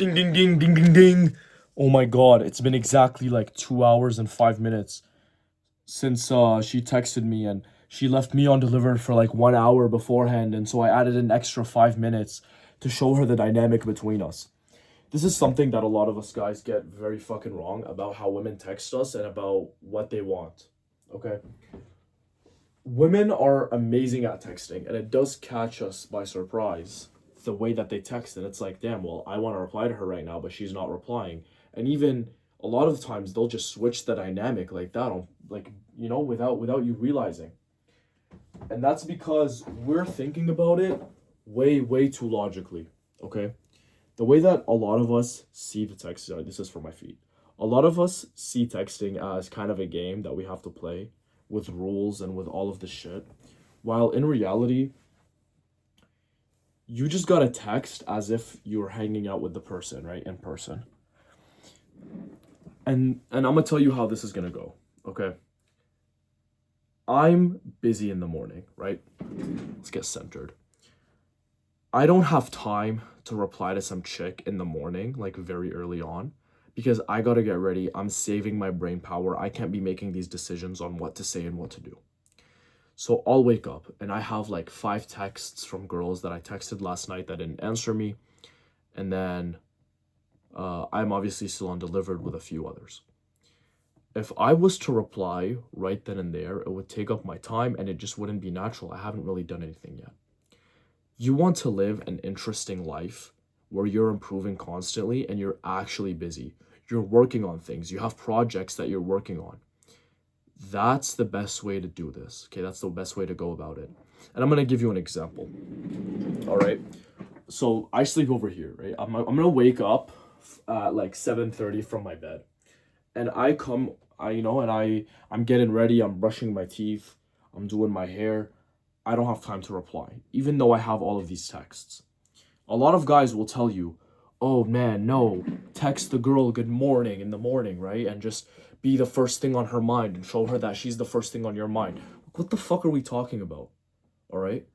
Ding ding ding ding ding ding. Oh my god, it's been exactly like 2 hours and 5 minutes since she texted me, and she left me undelivered for like 1 hour beforehand, and so I added an extra 5 minutes to show her the dynamic between us. This is something that a lot of us guys get very fucking wrong about how women text us and about what they want. Okay? Women are amazing at texting, and it does catch us by surprise the way that they text. And it's like, damn, well, I want to reply to her right now, but she's not replying. And even a lot of times they'll just switch the dynamic like that on, like, without you realizing. And that's because we're thinking about it way too logically. Okay? The way that a lot of us see the text, sorry, this is for my feet. A lot of us see texting as kind of a game that we have to play with rules and with all of this shit. While in reality, you just gotta text as if you were hanging out with the person, right? In person. And I'm gonna tell you how this is gonna go. Okay. I'm busy in the morning, right? Let's get centered. I don't have time to reply to some chick in the morning, like very early on, because I gotta get ready. I'm saving my brain power. I can't be making these decisions on what to say and what to do. So I'll wake up and I have like 5 texts from girls that I texted last night that didn't answer me. And then I'm obviously still undelivered with a few others. If I was to reply right then and there, it would take up my time and it just wouldn't be natural. I haven't really done anything yet. You want to live an interesting life where you're improving constantly and you're actually busy. You're working on things. You have projects that you're working on. That's the best way to do this. Okay, that's the best way to go about it. And I'm gonna give you an example. All right. So I sleep over here, right? I'm gonna wake up at like 7:30 from my bed, and I'm getting ready. I'm brushing my teeth. I'm doing my hair. I don't have time to reply, even though I have all of these texts. A lot of guys will tell you, oh man, no, text the girl good morning in the morning, right? And just be the first thing on her mind and show her that she's the first thing on your mind. What the fuck are we talking about? All right?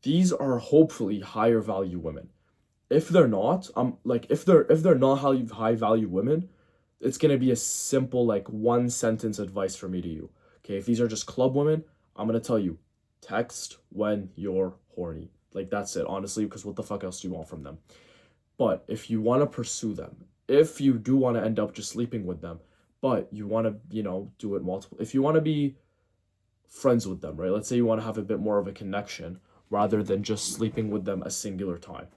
These are hopefully higher value women. If they're not, if they're not high value women, it's gonna be a simple like one sentence advice for me to you. Okay, if these are just club women, I'm gonna tell you, text when you're horny. Like that's it, honestly, because what the fuck else do you want from them? But if you want to pursue them, if you do want to end up just sleeping with them, but you want to, do it multiple, if you want to be friends with them, right? Let's say you want to have a bit more of a connection rather than just sleeping with them a singular time.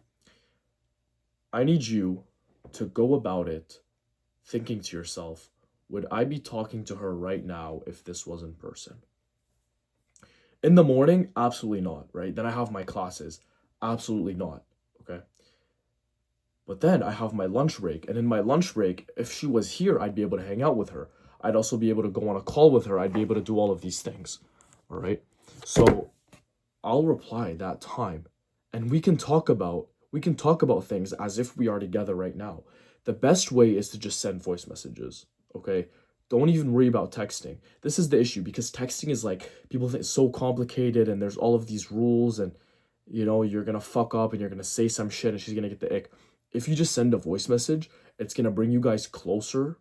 I need you to go about it thinking to yourself, would I be talking to her right now if this was in person? In the morning, absolutely not, right? Then I have my classes. Absolutely not. Okay. But then I have my lunch break. And in my lunch break, if she was here, I'd be able to hang out with her. I'd also be able to go on a call with her. I'd be able to do all of these things. All right. So I'll reply that time. And we can talk about things as if we are together right now. The best way is to just send voice messages. Okay. Don't even worry about texting. This is the issue because texting is like people think it's so complicated and there's all of these rules and you're gonna fuck up and you're gonna say some shit and she's gonna get the ick. If you just send a voice message, it's gonna bring you guys closer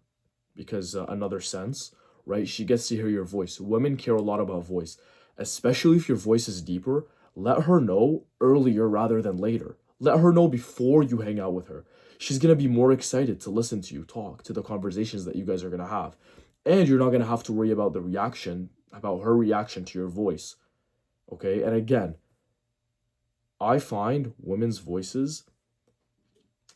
because another sense, right? She gets to hear your voice. Women care a lot about voice, especially if your voice is deeper. Let her know earlier rather than later. Let her know before you hang out with her. She's gonna be more excited to listen to you talk, to the conversations that you guys are gonna have. And you're not gonna have to worry about about her reaction to your voice. Okay? And again, I find women's voices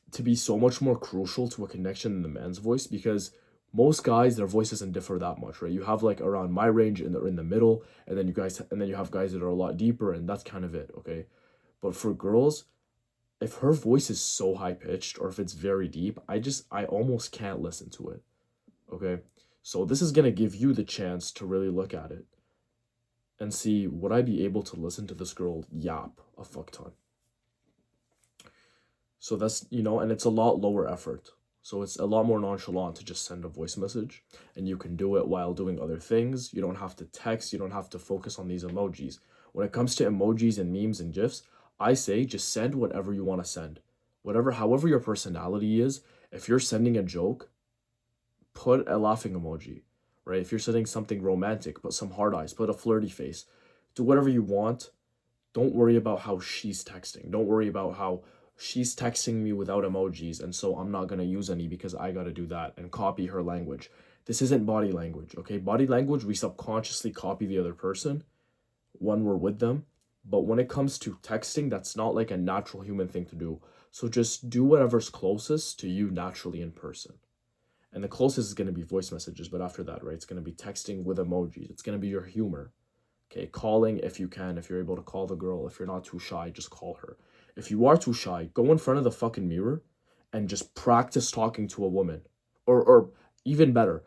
to be so much more crucial to a connection than the man's voice because most guys their voice doesn't differ that much, right? You have like around my range and they're in the middle, and then you have guys that are a lot deeper, and that's kind of it, okay? But for girls, if her voice is so high pitched or if it's very deep, I almost can't listen to it. Okay? So this is gonna give you the chance to really look at it and see would I be able to listen to this girl yap a fuck ton. So that's, and it's a lot lower effort. So it's a lot more nonchalant to just send a voice message and you can do it while doing other things. You don't have to text, you don't have to focus on these emojis. When it comes to emojis and memes and gifs, I say just send whatever you want to send. however your personality is, if you're sending a joke, put a laughing emoji, right? If you're sending something romantic, put some hard eyes, put a flirty face. Do whatever you want. Don't worry about how she's texting. Don't worry about how she's texting me without emojis, and so I'm not going to use any because I got to do that and copy her language. This isn't body language, okay? Body language, we subconsciously copy the other person when we're with them. But when it comes to texting, that's not like a natural human thing to do. So just do whatever's closest to you naturally in person. And the closest is going to be voice messages, but after that, right, it's going to be texting with emojis. It's going to be your humor. Okay, calling if you can, if you're able to call the girl. If you're not too shy, just call her. If you are too shy, go in front of the fucking mirror and just practice talking to a woman. Or even better,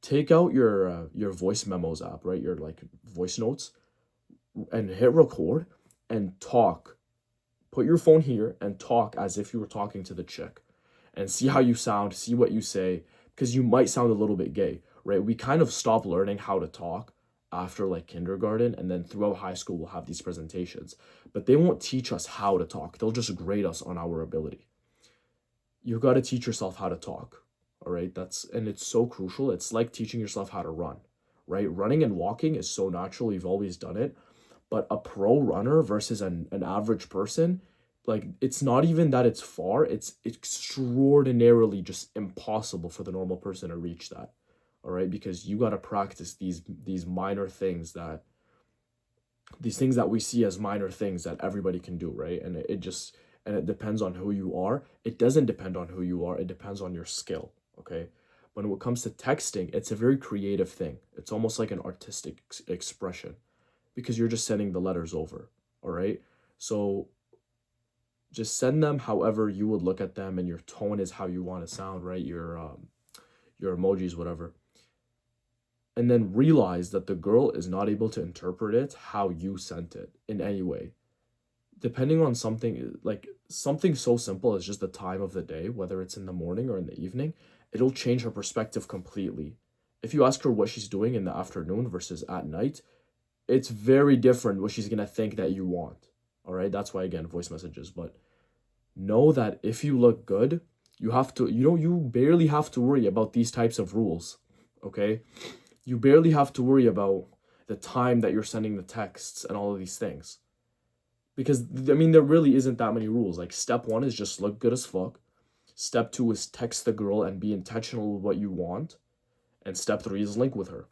take out your voice memos app, right? Your like voice notes, and hit record and talk. Put your phone here and talk as if you were talking to the chick, and see how you sound, see what you say, because you might sound a little bit gay, right? We kind of stop learning how to talk after like kindergarten, and then throughout high school we'll have these presentations, but they won't teach us how to talk. They'll just grade us on our ability. You got to teach yourself how to talk, all right? And it's so crucial. It's like teaching yourself how to run, right? Running and walking is so natural. You've always done it. But a pro runner versus an average person, like, it's not even that it's far, it's extraordinarily just impossible for the normal person to reach that. All right, because you got to practice these minor things that these things that we see as minor things that everybody can do, right? And it depends on who you are. It doesn't depend on who you are, it depends on your skill, okay? When it comes to texting, it's a very creative thing. It's almost like an artistic expression, because you're just sending the letters over, all right? So just send them however you would look at them, and your tone is how you want to sound, right? Your emojis, whatever. And then realize that the girl is not able to interpret it how you sent it in any way. Depending on something, like something so simple as just the time of the day, whether it's in the morning or in the evening, it'll change her perspective completely. If you ask her what she's doing in the afternoon versus at night, it's very different what she's gonna think that you want. All right, that's why, again, voice messages. But know that if you look good, you barely have to worry about these types of rules. Okay, you barely have to worry about the time that you're sending the texts and all of these things, because I mean, there really isn't that many rules. Like, step one is just look good as fuck. Step two is text the girl and be intentional with what you want, and step three is link with her.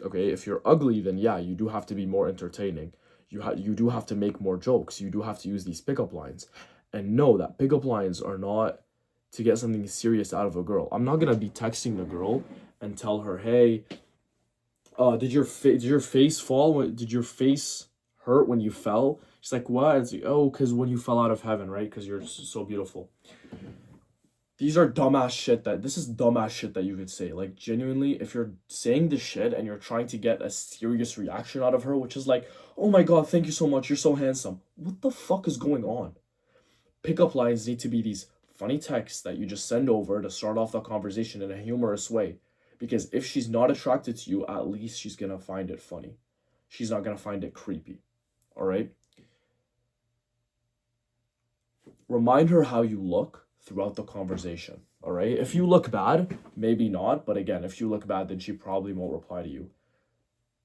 Okay, if you're ugly, then yeah, you do have to be more entertaining. You do have to make more jokes. You do have to use these pickup lines. And know that pickup lines are not to get something serious out of a girl. I'm not gonna be texting the girl and tell her, "Hey, did your face fall? Did your face hurt when you fell?" She's like, "What?" It's like, "Oh, because when you fell out of heaven, right? Because you're so beautiful." These are dumbass shit this is dumbass shit that you could say. Like, genuinely, if you're saying this shit and you're trying to get a serious reaction out of her, which is like, "Oh my god, thank you so much, you're so handsome." What the fuck is going on? Pickup lines need to be these funny texts that you just send over to start off the conversation in a humorous way. Because if she's not attracted to you, at least she's gonna find it funny. She's not gonna find it creepy. All right? Remind her how you look throughout the conversation. All right? If you look bad, maybe not. But again, if you look bad, then she probably won't reply to you.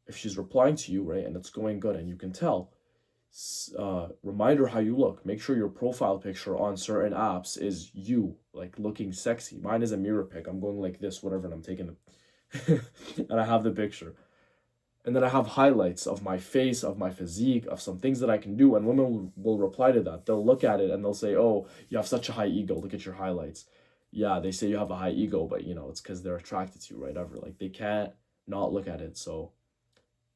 If she's replying to you, right, and it's going good and you can tell, remind her how you look. Make sure your profile picture on certain apps is you, like, looking sexy. Mine is a mirror pic. I'm going like this, whatever, and I'm taking it. And I have the picture. And then I have highlights of my face, of my physique, of some things that I can do. And women will reply to that. They'll look at it and they'll say, "Oh, you have such a high ego. Look at your highlights." Yeah, they say you have a high ego, but it's because they're attracted to you, right? Ever. Like, they can't not look at it. So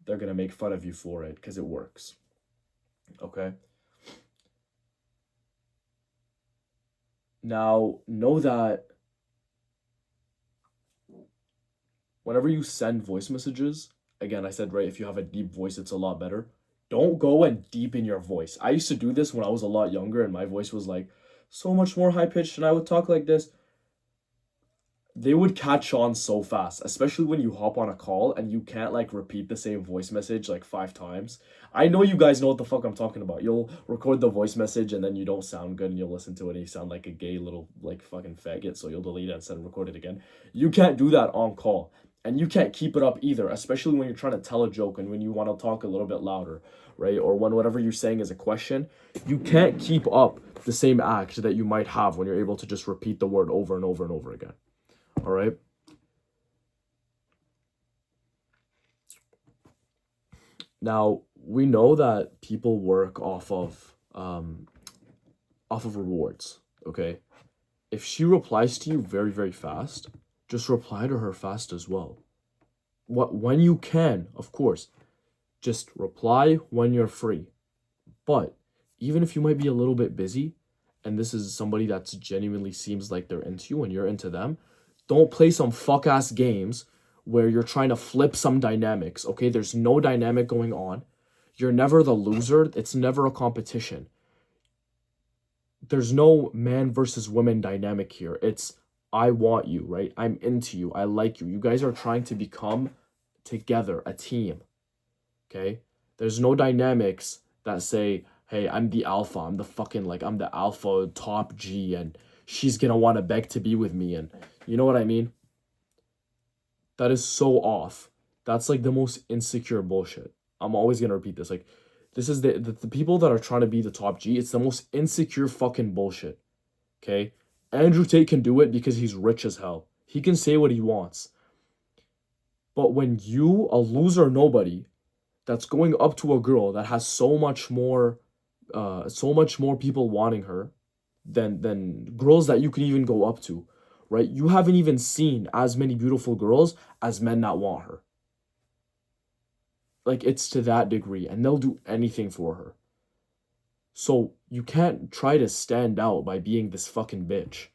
they're going to make fun of you for it because it works. Okay? Now, know that whenever you send voice messages, again, I said, right, if you have a deep voice, it's a lot better. Don't go and deepen your voice. I used to do this when I was a lot younger and my voice was like so much more high pitched and I would talk like this. they would catch on so fast, especially when you hop on a call and you can't like repeat the same voice message like 5 times. I know you guys know what the fuck I'm talking about. You'll record the voice message and then you don't sound good and you'll listen to it and you sound like a gay little like fucking faggot, so you'll delete it and then record it again. You can't do that on call. And you can't keep it up either, especially when you're trying to tell a joke and when you want to talk a little bit louder, right? Or when whatever you're saying is a question, you can't keep up the same act that you might have when you're able to just repeat the word over and over and over again. All right. Now we know that people work off of rewards. Okay. If she replies to you very very fast, just reply to her fast as well. What when you can, of course, just reply when you're free. But even if you might be a little bit busy, and this is somebody that's genuinely seems like they're into you and you're into them, don't play some fuck ass games where you're trying to flip some dynamics. Okay, there's no dynamic going on. You're never the loser. It's never a competition. There's no man versus woman dynamic here. It's I want you, right? I'm into you. I like you. You guys are trying to become together a team. Okay? There's no dynamics that say, hey, I'm the alpha. I'm the fucking, like, I'm the alpha top G, and she's gonna want to beg to be with me. And you know what I mean? That is so off. That's like the most insecure bullshit. I'm always gonna repeat this. Like, this is the people that are trying to be the top G. It's the most insecure fucking bullshit. Okay? Andrew Tate can do it because he's rich as hell. He can say what he wants. But when you, a loser nobody, that's going up to a girl that has so much more people wanting her than girls that you can even go up to, right? You haven't even seen as many beautiful girls as men that want her. Like, it's to that degree, and they'll do anything for her. So you can't try to stand out by being this fucking bitch.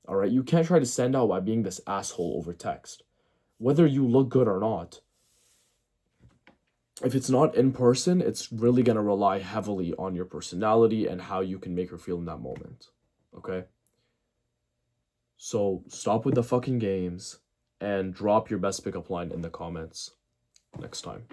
All right? You can't try to stand out by being this asshole over text. Whether you look good or not, if it's not in person, it's really going to rely heavily on your personality and how you can make her feel in that moment. Okay? So stop with the fucking games and drop your best pickup line in the comments next time.